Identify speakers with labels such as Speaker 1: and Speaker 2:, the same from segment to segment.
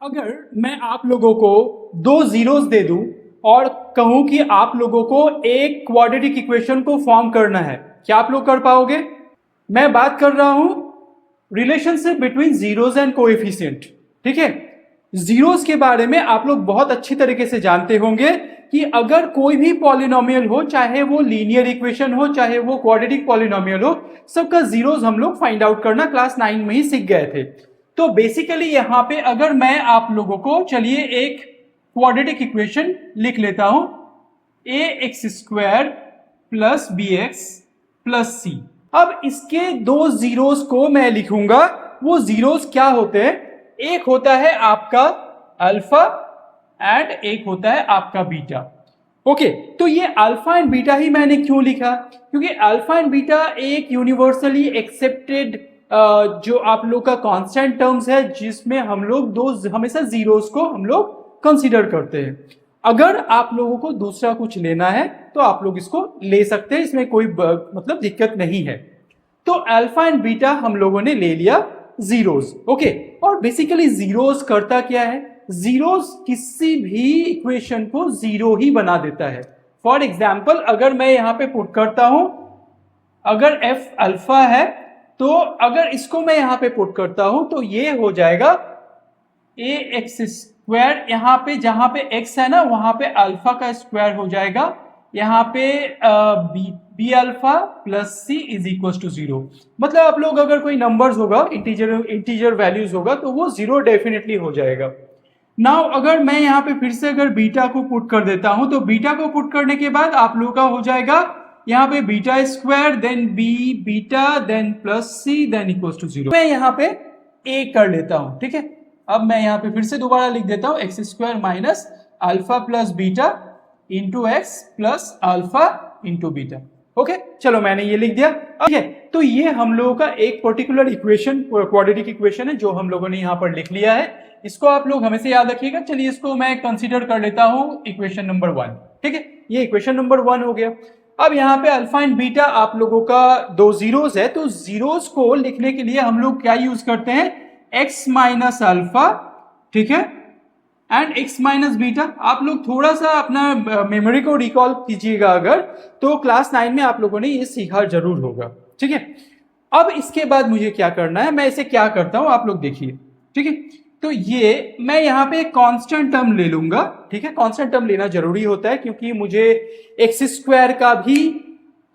Speaker 1: अगर मैं आप लोगों को दो जीरोस दे दूं और कहूं कि आप लोगों को एक क्वाड्रेटिक इक्वेशन को फॉर्म करना है, क्या आप लोग कर पाओगे? मैं बात कर रहा हूं relationship between zeros and coefficient. ठीक है, जीरोस के बारे में आप लोग बहुत अच्छी तरीके से जानते होंगे कि अगर कोई भी पॉलिनोमियल हो, चाहे वो लीनियर इक्वेशन हो, चाहे वो क्वाड्रेटिक पॉलिनोमियल हो, सबका जीरोस हम लोग फाइंड आउट करना क्लास 9 में ही सीख गए थे। तो बेसिकली यहां पे अगर मैं आप लोगों को, चलिए एक क्वाड्रेटिक इक्वेशन लिख लेता हूं, A X square plus B X plus C. अब इसके दो जीरोस को मैं लिखूंगा। वो जीरोस क्या होते हैं? एक होता है आपका अल्फा एंड एक होता है आपका बीटा। ओके, तो ये अल्फा एंड बीटा ही मैंने क्यों लिखा? क्योंकि अल्फा एंड बीटा एक यूनिवर्सली एक्सेप्टेड जो आप लोग का कांस्टेंट टर्म्स है, जिसमें हम लोग दो हमेशा जीरोस को हम लोग कंसीडर करते हैं। अगर आप लोगों को दूसरा कुछ लेना है तो आप लोग इसको ले सकते हैं, इसमें कोई मतलब दिक्कत नहीं है। तो अल्फा एंड बीटा हम लोगों ने ले लिया जीरोस। ओके, और बेसिकली जीरोस करता क्या है? जीरोस किसी भी इक्वेशन को जीरो ही बना देता है। फॉर एग्जाम्पल, अगर मैं यहां पे पुट करता हूं, अगर एफ अल्फा है तो अगर इसको मैं यहां पे पुट करता हूं तो ये हो जाएगा ए एक्स स्क्वायर। यहां पे जहां पे एक्स है ना, वहां पे अल्फा का स्क्वायर हो जाएगा। यहां पे B alpha plus C is equal to zero. मतलब आप लोग अगर कोई नंबर्स होगा, इंटीजर वैल्यूज होगा, तो वो जीरो डेफिनेटली हो जाएगा। नाउ अगर मैं यहां पे फिर से अगर बीटा को पुट कर देता हूं, तो बीटा को पुट करने के बाद आप लोग का हो जाएगा यहाँ पे beta square, then B beta, then plus C, then equal to zero. मैं यहाँ पे ए कर लेता हूं। ठीक है, अब मैं यहाँ पे फिर से दोबारा लिख देता हूं, x square minus alpha plus beta into X plus alpha into beta. Okay, चलो मैंने ये लिख दिया। ठीक है, तो ये हम लोगों का एक पर्टिकुलर इक्वेशन, क्वाड्रेटिक इक्वेशन है, जो हम लोगों ने यहाँ पर लिख लिया है। इसको आप लोग हमेशा याद रखिएगा। चलिए इसको मैं कंसीडर कर लेता हूं इक्वेशन नंबर 1। ठीक है, ये इक्वेशन नंबर 1 हो गया। अब यहाँ पे अल्फा एंड बीटा आप लोगों का दो जीरोस है, तो जीरोस को लिखने के लिए हम लोग क्या यूज करते हैं? एक्स माइनस अल्फा, ठीक है, एंड एक्स माइनस बीटा। आप लोग थोड़ा सा अपना मेमोरी को रिकॉल कीजिएगा अगर, तो क्लास 9 में आप लोगों ने ये सीखा जरूर होगा। ठीक है, अब इसके बाद मुझे क्या करना है, मैं इसे क्या करता हूं आप लोग देखिए। ठीक है, तो ये मैं यहाँ पे एक कांस्टेंट टर्म ले लूंगा। ठीक है, कांस्टेंट टर्म लेना जरूरी होता है क्योंकि मुझे एक्स स्क्वायर का भी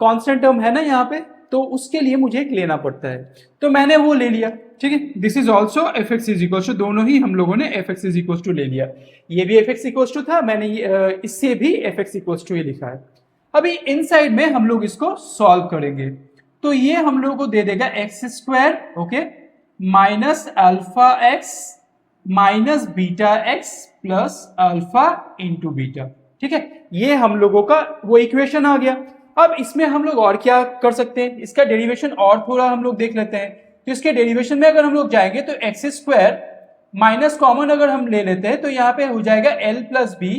Speaker 1: कांस्टेंट टर्म है ना यहाँ पे, तो उसके लिए मुझे एक लेना पड़ता है, तो मैंने वो ले लिया। ठीक है, this is also F X is equal to, दोनों ही हम लोगों ने F X is equal to ले लिया। ये भी एफ एक्स इक्वल टू था, मैंने इससे भी एफ एक्स इक्वल टू ही लिखा है। अभी इन साइड में हम लोग इसको सॉल्व करेंगे, तो ये हम लोग को दे देगा x square, okay, minus alpha x minus beta x plus alpha into beta. ठीक है, ये हम लोगों का वो इक्वेशन आ गया। अब इसमें हम लोग और क्या कर सकते हैं, इसका डेरिवेशन और थोड़ा हम लोग देख लेते हैं। तो इसके डेरिवेशन में अगर हम लोग जाएंगे तो एक्स स्क्वायर माइनस कॉमन अगर हम ले लेते हैं तो यहाँ पे हो जाएगा L plus B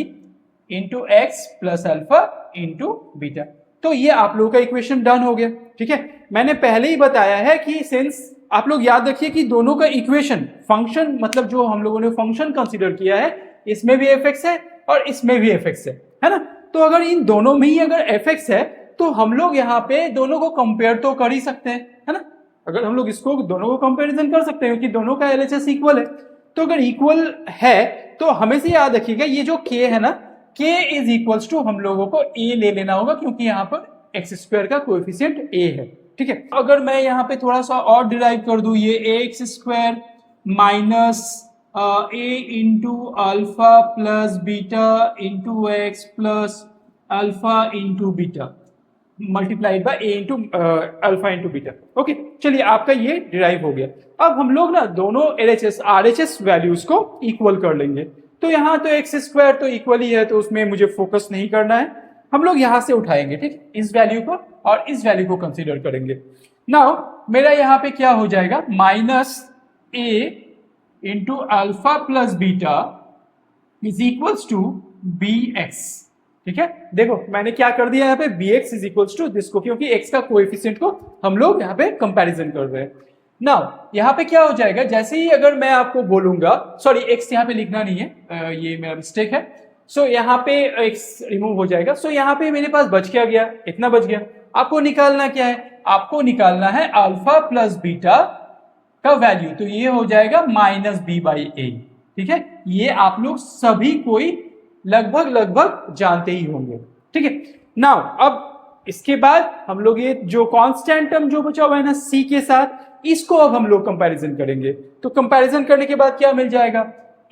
Speaker 1: into X plus alpha into beta. तो ये आप लोगों का इक्वेशन डन हो गया। ठीक है, मैंने पहले ही बताया है कि सिंस आप लोग याद रखिए कि दोनों का इक्वेशन फंक्शन, मतलब जो हम लोगों ने फंक्शन कंसीडर किया है, इसमें भी एफ एक्स है और इसमें भी एफ एक्स है ना। तो अगर इन दोनों में ही अगर एफ एक्स है तो हम लोग यहाँ पे दोनों को कंपेयर तो कर ही सकते हैं, है ना। अगर हम लोग इसको दोनों को कंपेरिजन कर सकते हैं क्योंकि दोनों का एलएचएस इक्वल है। तो अगर इक्वल है तो हमेशा याद रखिएगा ये जो के है ना, के इज इक्वल्स टू हम लोगों को ए ले लेना होगा क्योंकि यहाँ पर एक्स स्क्वायर का कोएफिशिएंट ए है। ठीक है, अगर मैं यहाँ पे थोड़ा सा और डिराइव कर दूं, ये A X square minus A into alpha plus beta into X plus alpha into beta multiplied by A into alpha into beta. Okay, चलिए आपका ये डिराइव हो गया। अब हम लोग ना दोनों एलएचएस आरएचएस वैल्यूज को इक्वल कर लेंगे। तो यहाँ तो एक्स स्क्वायर तो इक्वल ही है, तो उसमें मुझे फोकस नहीं करना है। हम लोग यहां से उठाएंगे, ठीक, इस वैल्यू को और इस वैल्यू को कंसीडर करेंगे। नाउ मेरा यहाँ पे क्या हो जाएगा, minus A into alpha plus beta is equals to B X. ठीक है, देखो मैंने क्या कर दिया यहाँ पे, B X is equals to this को, क्योंकि एक्स का कोएफिशिएंट को हम लोग यहाँ पे कंपैरिजन कर रहे हैं। नाउ यहाँ पे क्या हो जाएगा, जैसे ही अगर मैं आपको बोलूंगा, सॉरी एक्स यहाँ पे लिखना नहीं है, ये मेरा मिस्टेक है। सो यहाँ पे एक्स रिमूव हो जाएगा। सो यहाँ पे मेरे पास बच क्या गया, इतना बच गया। आपको निकालना क्या है, आपको निकालना है अल्फा प्लस बीटा का वैल्यू, तो ये हो जाएगा माइनस बी बाई ए। ठीक है, ये आप लोग सभी कोई लगभग लगभग जानते ही होंगे। ठीक है, नाउ अब इसके बाद हम लोग ये जो कांस्टेंट टर्म जो बचा हुआ है ना सी के साथ, इसको अब हम लोग कंपैरिजन करेंगे। तो कंपैरिजन करने के बाद क्या मिल जाएगा,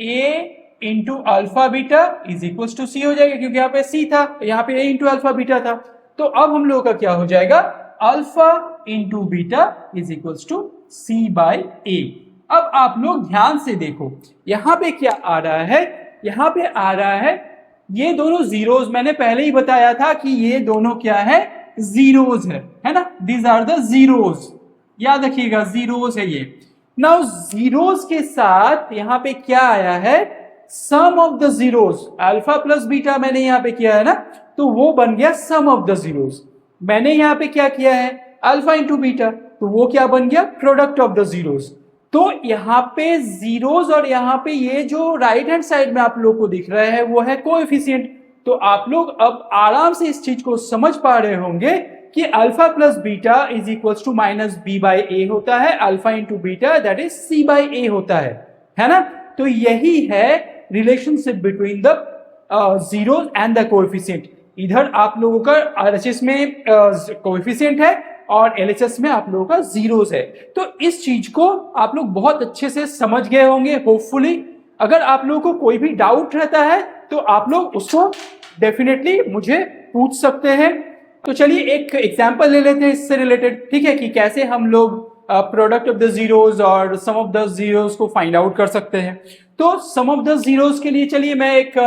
Speaker 1: a into alpha beta is equal to C हो जाएगा, क्योंकि यहाँ पे c था, यहाँ पे a इंटू अल्फा बीटा था। तो अब हम लोग का क्या हो जाएगा, alpha into beta is equal to C by A. अब आप लोग ध्यान से देखो, यहाँ पे क्या आ रहा है, यहाँ पे आ रहा है ये दोनों जीरोज। मैंने पहले ही बताया था कि ये दोनों क्या है, जीरोज है ना, दीज आर द जीरोज, याद रखिएगा जीरोज है ये। नाउ जीरोज के साथ यहाँ पे क्या आया है, sum of the zeros, alpha plus beta मैंने यहाँ पे किया है ना, तो वो बन गया सम ऑफ द जीरोज। मैंने यहाँ पे क्या किया है, अल्फा इंटू बीटा, तो वो क्या बन गया, प्रोडक्ट ऑफ द जीरोज। तो यहाँ पे जीरोज और यहाँ पे ये जो राइट हैंड साइड में आप लोग को दिख रहा है वो है कोएफिशिएंट। तो आप लोग अब आराम से इस चीज को समझ पा रहे होंगे कि alpha plus beta is equal to minus B by A होता है, alpha into beta that is C by A होता है ना। तो यही है relationship between the zeros and the coefficient. इधर आप लोगों का आरएचएस में कोएफिशिएंट है और एलएचएस में आप लोगों का जीरोज है। तो इस चीज को आप लोग बहुत अच्छे से समझ गए होंगे होपफुली। अगर आप लोगों को कोई भी डाउट रहता है तो आप लोग उसको डेफिनेटली मुझे पूछ सकते हैं। तो चलिए एक एग्जांपल ले लेते हैं इससे रिलेटेड, ठीक है, कि कैसे हम लोग प्रोडक्ट ऑफ द जीरोज और सम ऑफ द जीरोज को फाइंड आउट कर सकते हैं। तो सम ऑफ द जीरोज के लिए चलिए मैं एक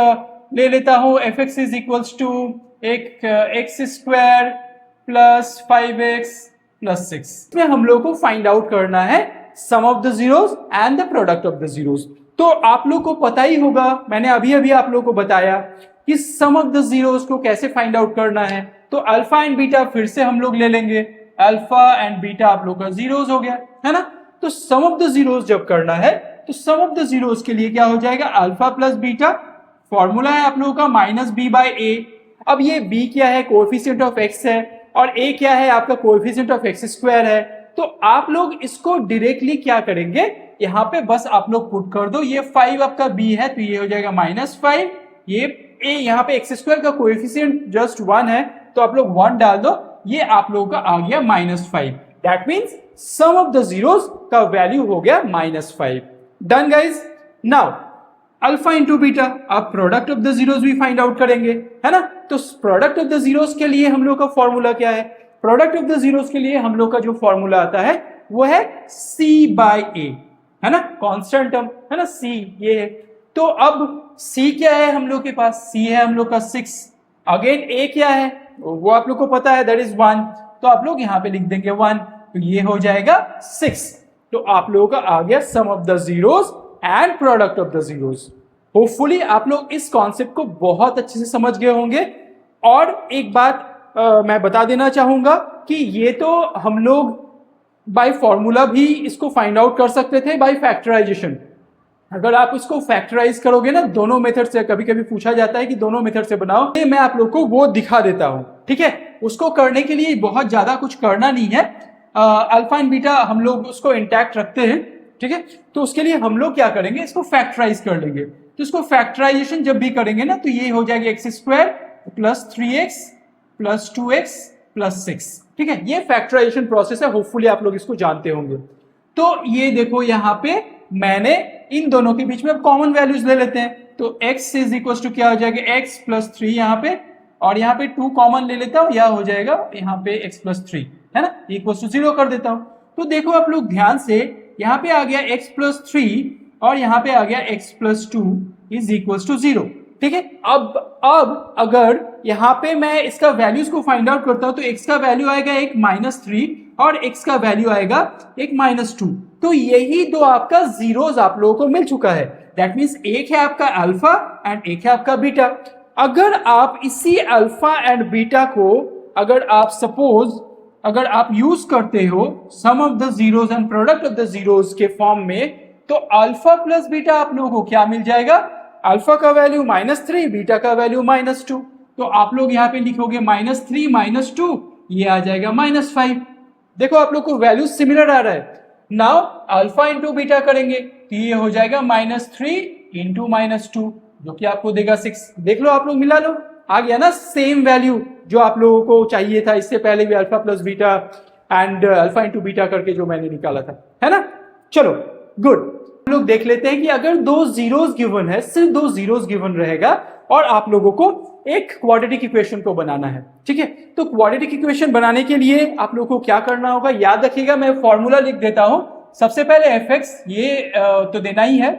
Speaker 1: ले लेता हूं, F X is equals to एक X square plus 5x plus 6। इसमें हम लोग को फाइंड आउट करना है sum of the zeros and the product of the zeros. तो आप लोग को पता ही होगा, मैंने अभी अभी आप लोग को बताया कि सम ऑफ द जीरोज को कैसे फाइंड आउट करना है। तो अल्फा एंड बीटा फिर से हम लोग ले लेंगे, अल्फा एंड बीटा आप लोग का जीरोज हो गया है ना। तो सम ऑफ द जीरोज जब करना है तो सम ऑफ द जीरोज के लिए क्या हो जाएगा, अल्फा प्लस बीटा, फॉर्मूला है आप लोगों का माइनस बी बाई ए। अब ये b क्या है, कोएफिशिएंट ऑफ x है, और a क्या है आपका, कोएफिशिएंट ऑफ x स्क्वायर है। तो आप लोग इसको डायरेक्टली क्या करेंगे, यहाँ पे बस आप लोग पुट कर दो, ये 5 आपका b है तो ये हो जाएगा -5, ये a यहाँ पे x स्क्वायर का कोएफिशिएंट जस्ट 1 है तो आप लोग 1 डाल दो, ये आप लोगों का आ गया -5। That means sum of the zeros का वैल्यू हो गया -5। Done guys. Now alpha into beta, अब प्रोडक्ट ऑफ द जीरोज भी फाइंड आउट करेंगे, है ना। तो प्रोडक्ट ऑफ द जीरोज के लिए हम लोग का फॉर्मूला क्या है, प्रोडक्ट ऑफ द जीरोज के लिए हम लोग का जो फॉर्मूला आता है वो है c बाई ए, है ना, कांस्टेंट टर्म है ना, c ये है। तो अब c क्या है हम लोग के पास, c है हम लोग का 6, अगेन a क्या है वो आप लोग को पता है दैट इज 1, तो आप लोग यहाँ पे लिख देंगे 1, तो ये हो जाएगा 6। तो आप लोगों का आ गया sum of the zeros and product of the zeros. Hopefully आप लोग इस कॉन्सेप्ट को बहुत अच्छे से समझ गए होंगे। और एक बात मैं बता देना चाहूंगा कि ये तो हम लोग बाय फॉर्मूला भी इसको फाइंड आउट कर सकते थे बाय फैक्टराइजेशन। अगर आप इसको फैक्टराइज करोगे ना दोनों मेथड से, कभी कभी पूछा जाता है कि दोनों मेथड से बनाओ, ये मैं आप लोग को वो दिखा देता हूं, ठीक है। उसको करने के लिए बहुत ज्यादा कुछ करना नहीं है, अल्फा एंड बीटा हम लोग उसको इंटैक्ट रखते हैं, ठीक है। तो उसके लिए हम लोग क्या करेंगे, इसको फैक्टराइज कर लेंगे। तो इसको फैक्टराइजेशन जब भी करेंगे ना तो ये हो जाएगा x square plus 3x plus 2x plus 6, ठीक है। ये फैक्टराइजेशन प्रोसेस है, होपफुली आप लोग इसको जानते होंगे। तो ये देखो यहाँ पे मैंने इन दोनों के बीच में कॉमन वैल्यूज ले लेते हैं, तो x इज इक्वल टू क्या हो जाएगा, x प्लस 3 यहाँ पे, और यहाँ पे 2 कॉमन ले लेता हूँ, यह हो जाएगा यहाँ पे x प्लस 3, है ना, इक्वल टू 0 कर देता हूँ। तो देखो आप लोग ध्यान से, यहाँ पे आ गया x प्लस 3 और यहाँ पे आ गया x plus 2 is equal to 0, ठीक है। अब अगर यहाँ पे मैं इसका वैल्यूज को फाइंड आउट करता हूँ तो x का वैल्यू आएगा एक -3 और x का वैल्यू आएगा एक -2। तो यही दो आपका जीरोज आप लोगों को मिल चुका है। दैट मीन्स एक है आपका अल्फा एंड एक है आपका बीटा। अगर आप इसी अल्फा एंड बीटा को अगर आप सपोज अगर आप यूज करते हो sum of the zeros and product of the zeros के फॉर्म में, तो अल्फा प्लस बीटा आप लोगों को क्या मिल जाएगा? अल्फा का वैल्यू -3, बीटा का वैल्यू -2। तो आप लोग यहाँ पे लिखोगे -3 -2, ये आ जाएगा -5। देखो आप लोग को वैल्यू सिमिलर आ रहा है। नाउ अल्फा इंटू बीटा करेंगे तो ये हो जाएगा -3 इंटू -2, जो कि आपको देगा 6। देख लो आप लोग, मिला लो, आ गया ना सेम वैल्यू जो आप लोगों को चाहिए था। इससे पहले भी alpha plus beta and alpha into beta करके जो मैंने निकाला था, है ना। चलो गुड, हम लोग देख लेते हैं कि अगर दो जीरोस गिवन है, सिर्फ दो जीरोस गिवन रहेगा और आप लोगों को एक क्वाड्रेटिक इक्वेशन को बनाना है, ठीक है। तो क्वाड्रेटिक इक्वेशन बनाने के लिए आप लोगों को क्या करना होगा, याद रखिएगा, मैं फॉर्मूला लिख देता हूं। सबसे पहले fx ये तो देना ही है,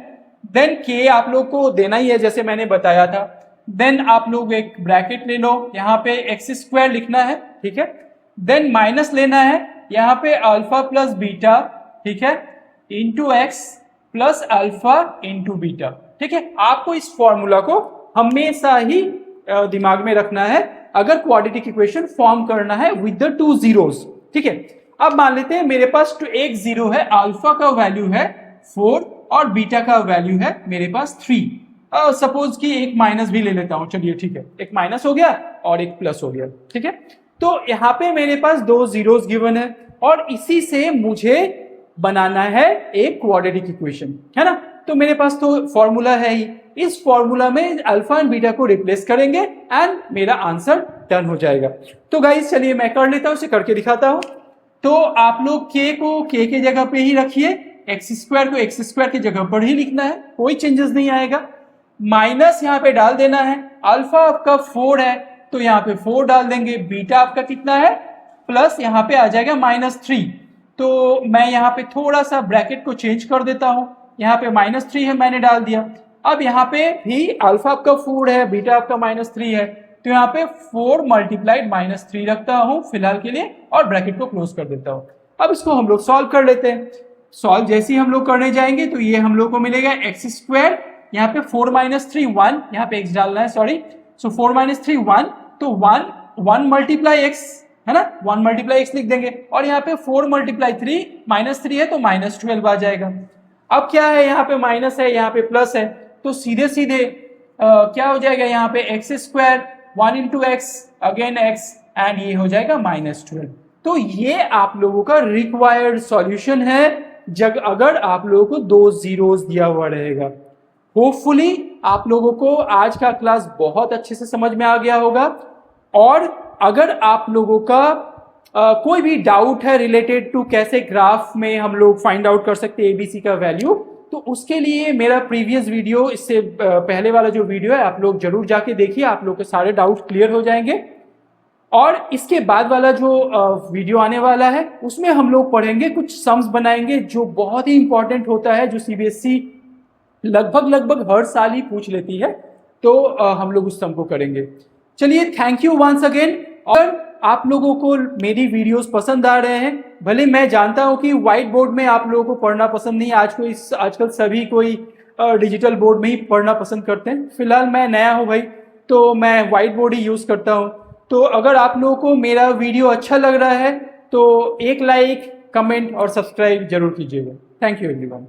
Speaker 1: देन k आप लोग को देना ही है जैसे मैंने बताया था। देन आप लोग एक ब्रैकेट ले लो, यहाँ पे x² लिखना है, ठीक है। देन माइनस लेना है, यहाँ पे अल्फा प्लस बीटा, ठीक है, into X plus alpha into beta, ठीक है। आपको इस फॉर्मूला को हमेशा ही दिमाग में रखना है अगर क्वाड्रेटिक इक्वेशन फॉर्म करना है विद द टू जीरोस, ठीक है। अब मान लेते हैं मेरे पास एक जीरो है, अल्फा का वैल्यू है 4 और बीटा का वैल्यू है मेरे पास 3। सपोज कि एक माइनस भी ले लेता हूं, चलिए ठीक है, एक माइनस हो गया और एक प्लस हो गया, ठीक है। तो यहाँ पे मेरे पास दो जीरोस गिवन है और इसी से मुझे बनाना है एक क्वाड्रेटिक इक्वेशन, है ना। तो मेरे पास तो फॉर्मूला है ही, इस फॉर्मूला में अल्फा एंड बीटा को रिप्लेस करेंगे एंड मेरा आंसर डन हो जाएगा। तो गाइस चलिए मैं कर लेता हूं, इसे करके दिखाता हूं। तो आप लोग k को k के जगह पे ही रखिए, x² को x² की जगह पर ही लिखना है, कोई चेंजेस नहीं आएगा। माइनस यहाँ पे डाल देना है, अल्फा आपका 4 है तो यहाँ पे 4 डाल देंगे, बीटा आपका कितना है प्लस यहाँ पे आ जाएगा -3। तो मैं यहाँ पे थोड़ा सा ब्रैकेट को चेंज कर देता हूँ, यहाँ पे -3 है मैंने डाल दिया। अब यहाँ पे भी अल्फा आपका 4 है, बीटा आपका -3 है, तो यहाँ पे 4 मल्टीप्लाइड -3 रखता हूँ फिलहाल के लिए और ब्रैकेट को क्लोज कर देता हूँ। अब इसको हम लोग सॉल्व कर लेते हैं। सॉल्व जैसे ही हम लोग करने जाएंगे तो ये हम लोग को मिलेगा x², यहाँ पे 4 - 3 1, यहाँ पे x डालना है, सॉरी। सो 4 - 3 1, तो 1 मल्टीप्लाई x, है ना, 1 मल्टीप्लाई x लिख देंगे और यहाँ पे 4 मल्टीप्लाई 3 -3 है तो -12 आ जाएगा। अब क्या है, यहाँ पे माइनस है, यहाँ पे प्लस है, तो सीधे सीधे क्या हो जाएगा, यहाँ पे x², 1 into x again x and ये हो जाएगा -12। तो ये आप लोगों का रिक्वायर्ड सॉल्यूशन है जब अगर आप लोगों को दो जीरोस दिया हुआ रहेगा। होपफुली आप लोगों को आज का क्लास बहुत अच्छे से समझ में आ गया होगा। और अगर आप लोगों का कोई भी डाउट है रिलेटेड टू कैसे ग्राफ में हम लोग फाइंड आउट कर सकते हैं एबीसी का वैल्यू, तो उसके लिए मेरा प्रीवियस वीडियो, इससे पहले वाला जो वीडियो है आप लोग जरूर जाके देखिए, आप लोग के सारे डाउट क्लियर हो जाएंगे। और इसके बाद वाला जो वीडियो आने वाला है उसमें हम लोग पढ़ेंगे, कुछ सम्स बनाएंगे जो बहुत ही इंपॉर्टेंट होता है, जो सीबीएसई लगभग हर साल ही पूछ लेती है, तो हम लोग उस सम को करेंगे। चलिए, थैंक यू वंस अगेन। और आप लोगों को मेरी वीडियोस पसंद आ रहे हैं, भले मैं जानता हूं कि व्हाइट बोर्ड में आप लोगों को पढ़ना पसंद नहीं, आजकल सभी कोई डिजिटल बोर्ड में ही पढ़ना पसंद करते हैं। फिलहाल मैं नया हूं भाई, तो मैं व्हाइट बोर्ड ही यूज करता हूं। तो अगर आप लोगों को मेरा वीडियो अच्छा लग रहा है तो एक लाइक, कमेंट और सब्सक्राइब जरूर कीजिएगा। Thank you everyone.